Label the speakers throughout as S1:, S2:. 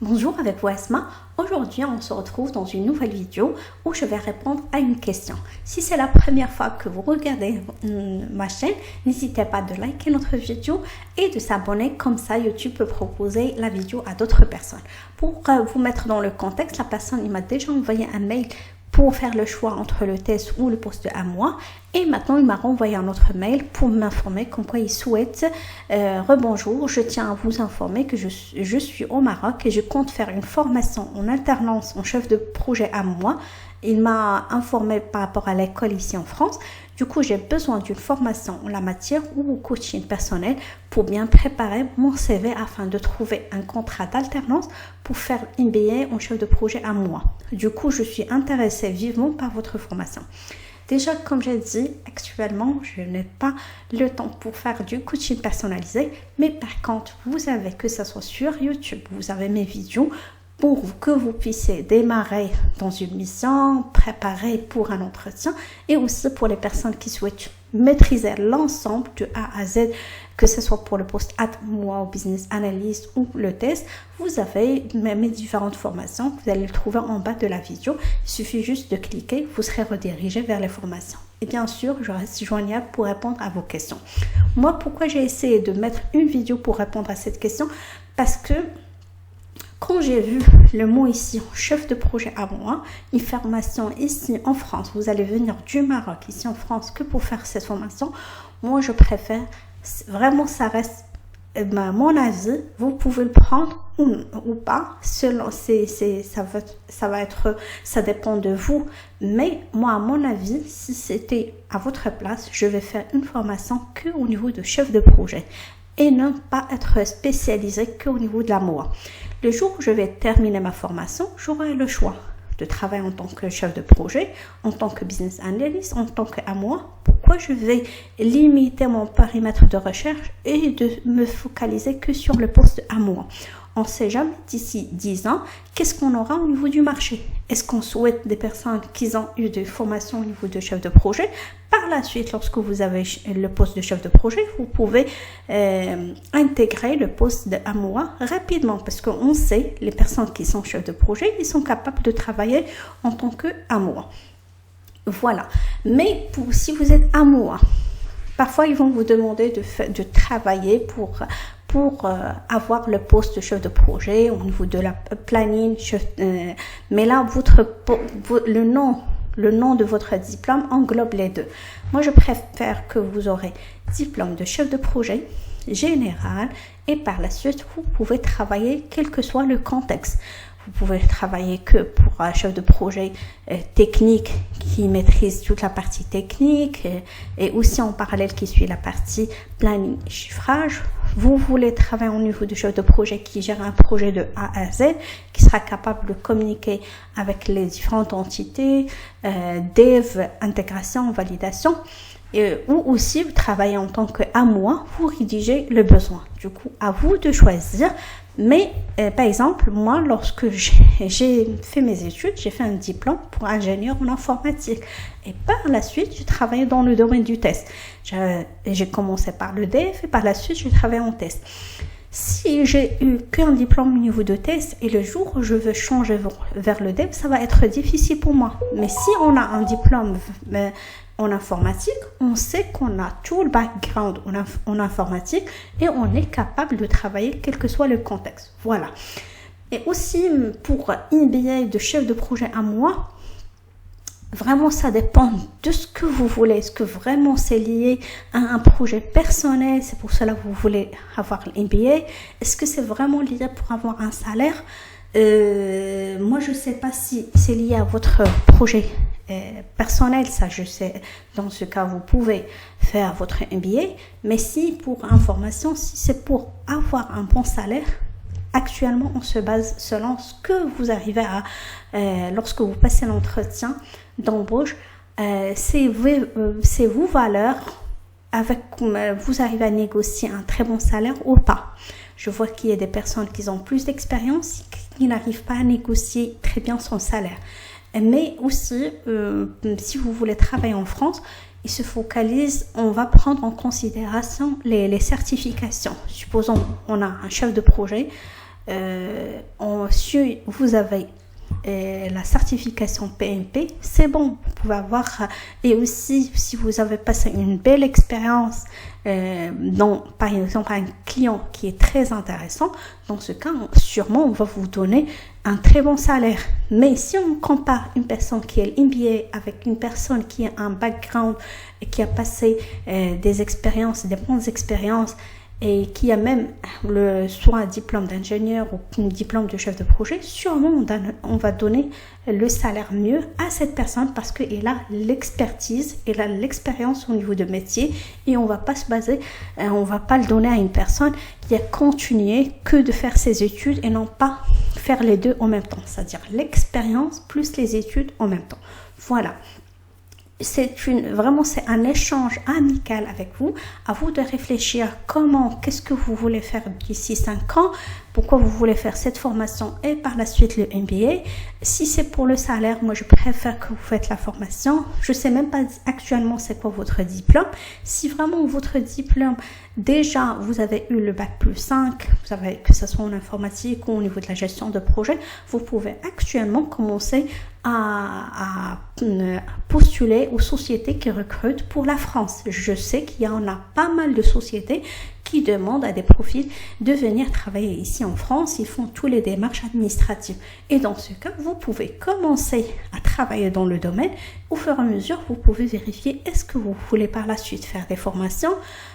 S1: Bonjour, avec vous Asma. Aujourd'hui, on se retrouve dans une nouvelle vidéo où je vais répondre à une question. Si c'est la première fois que vous regardez ma chaîne, n'hésitez pas de liker notre vidéo et de s'abonner, comme ça YouTube peut proposer la vidéo à d'autres personnes. Pour vous mettre dans le contexte, la personne m'a déjà envoyé un mail pour faire le choix entre le test ou le poste de 1 mois. Et maintenant, il m'a renvoyé un autre mail pour m'informer comme quoi il souhaite rebonjour, je tiens à vous informer que je suis au Maroc et je compte faire une formation en alternance en chef de projet 1 mois. Il m'a informé par rapport à l'école ici en France. Du coup, j'ai besoin d'une formation en la matière ou au coaching personnel pour bien préparer mon CV afin de trouver un contrat d'alternance pour faire une MBA en chef de projet 1 mois. Du coup, je suis intéressée vivement par votre formation. Déjà, comme j'ai dit, actuellement, je n'ai pas le temps pour faire du coaching personnalisé. Mais par contre, vous savez que ce soit sur YouTube, vous avez mes vidéos pour que vous puissiez démarrer dans une mission, préparer pour un entretien et aussi pour les personnes qui souhaitent maîtriser l'ensemble de A à Z, que ce soit pour le poste ad moi ou business analyst ou le test. Vous avez mes différentes formations, vous allez le trouver en bas de la vidéo. Il suffit juste de cliquer, vous serez redirigé vers les formations. Et bien sûr, je reste joignable pour répondre à vos questions. Moi, pourquoi j'ai essayé de mettre une vidéo pour répondre à cette question? Parce que quand j'ai vu le mot ici, chef de projet à moi, une formation ici en France, vous allez venir du Maroc ici en France que pour faire cette formation, moi je préfère, vraiment ça reste mon avis, vous pouvez le prendre ou pas, selon, ça dépend de vous, mais moi à mon avis, si c'était à votre place, je vais faire une formation que au niveau de chef de projet et ne pas être spécialisé qu'au niveau de la MOA. Le jour où je vais terminer ma formation, j'aurai le choix de travailler en tant que chef de projet, en tant que business analyst, en tant que MOA. Pourquoi je vais limiter mon périmètre de recherche et de me focaliser que sur le poste MOA? On ne sait jamais d'ici 10 ans, qu'est-ce qu'on aura au niveau du marché? Est-ce qu'on souhaite des personnes qui ont eu des formations au niveau de chef de projet? Par la suite, lorsque vous avez le poste de chef de projet, vous pouvez intégrer le poste de MOA rapidement parce qu'on sait, les personnes qui sont chefs de projet, ils sont capables de travailler en tant que MOA. Voilà. Mais si vous êtes MOA, parfois ils vont vous demander de travailler pour avoir le poste de chef de projet au niveau de la planning, mais là le nom de votre diplôme englobe les deux. Moi je préfère que vous aurez diplôme de chef de projet général et par la suite vous pouvez travailler quel que soit le contexte. Vous pouvez travailler que pour un chef de projet technique qui maîtrise toute la partie technique et aussi en parallèle qui suit la partie planning et chiffrage. Vous voulez travailler au niveau du chef de projet qui gère un projet de A à Z, qui sera capable de communiquer avec les différentes entités, dev, intégration, validation. Ou aussi vous travaillez en tant que MOA, vous rédigez le besoin. Du coup, à vous de choisir. Mais par exemple, moi, lorsque j'ai fait mes études, j'ai fait un diplôme pour ingénieur en informatique. Et par la suite, j'ai travaillé dans le domaine du test. J'ai commencé par le dev et par la suite, j'ai travaillé en test. Si j'ai eu qu'un diplôme au niveau de test et le jour où je veux changer vers le dev, ça va être difficile pour moi. Mais si on a un diplôme en informatique, on sait qu'on a tout le background en informatique et on est capable de travailler quel que soit le contexte. Voilà. Et aussi pour une MBA de chef de projet à moi, vraiment ça dépend de ce que vous voulez. Est-ce que vraiment c'est lié à un projet personnel, c'est pour cela que vous voulez avoir l'MBA? Est-ce que c'est vraiment lié pour avoir un salaire? Moi je sais pas si c'est lié à votre projet personnel, ça je sais, dans ce cas vous pouvez faire votre MBA, mais si pour information, si c'est pour avoir un bon salaire, actuellement on se base selon ce que vous arrivez à lorsque vous passez l'entretien d'embauche, c'est vos valeurs, avec vous arrivez à négocier un très bon salaire ou pas. Je vois qu'il y a des personnes qui ont plus d'expérience qui n'arrivent pas à négocier très bien son salaire. Mais aussi, si vous voulez travailler en France, il se focalise, on va prendre en considération les certifications. Supposons on a un chef de projet, si vous avez la certification PMP, c'est bon, vous pouvez avoir. Et aussi, si vous avez passé une belle expérience par exemple un client qui est très intéressant, dans ce cas, sûrement on va vous donner un très bon salaire. Mais si on compare une personne qui est MBA avec une personne qui a un background et qui a passé des expériences, des bonnes expériences, et qui a même soit un diplôme d'ingénieur ou un diplôme de chef de projet, sûrement on va donner le salaire mieux à cette personne parce qu'elle a l'expertise, elle a l'expérience au niveau de métier, et on va pas le donner à une personne qui a continué que de faire ses études et non pas faire les deux en même temps, c'est-à-dire l'expérience plus les études en même temps. Voilà. C'est un échange amical avec vous. À vous de réfléchir qu'est-ce que vous voulez faire d'ici 5 ans, pourquoi vous voulez faire cette formation et par la suite le MBA. Si c'est pour le salaire, moi je préfère que vous faites la formation. Je sais même pas actuellement c'est quoi votre diplôme. Si vraiment votre diplôme, déjà vous avez eu le bac plus 5, vous avez, que ce soit en informatique ou au niveau de la gestion de projet, vous pouvez actuellement commencer à postuler aux sociétés qui recrutent pour la France. Je sais qu'il y en a pas mal de sociétés qui demandent à des profils de venir travailler ici en France. Ils font toutes les démarches administratives. Et dans ce cas, vous pouvez commencer à travailler dans le domaine. Au fur et à mesure, vous pouvez vérifier est-ce que vous voulez par la suite faire des formations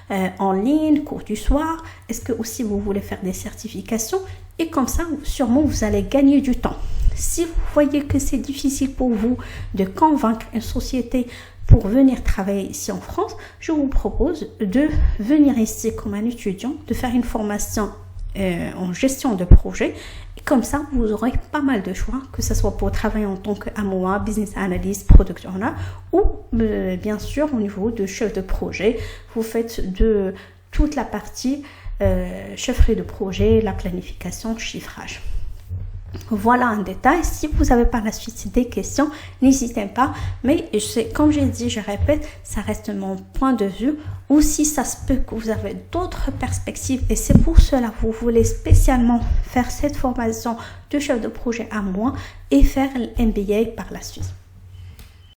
S1: en ligne, cours du soir. Est-ce que aussi vous voulez faire des certifications? Et comme ça, sûrement, vous allez gagner du temps. Si vous voyez que c'est difficile pour vous de convaincre une société pour venir travailler ici en France, je vous propose de venir ici comme un étudiant, de faire une formation en gestion de projet. Et comme ça, vous aurez pas mal de choix, que ce soit pour travailler en tant qu'AMOA, business analyst, product owner, ou bien sûr au niveau de chef de projet. Vous faites de toute la partie chefferie de projet, la planification, chiffrage. Voilà un détail. Si vous avez par la suite des questions, n'hésitez pas. Mais comme j'ai dit, je répète, ça reste mon point de vue. Ou si ça se peut que vous avez d'autres perspectives et c'est pour cela que vous voulez spécialement faire cette formation de chef de projet à moi et faire le MBA par la suite.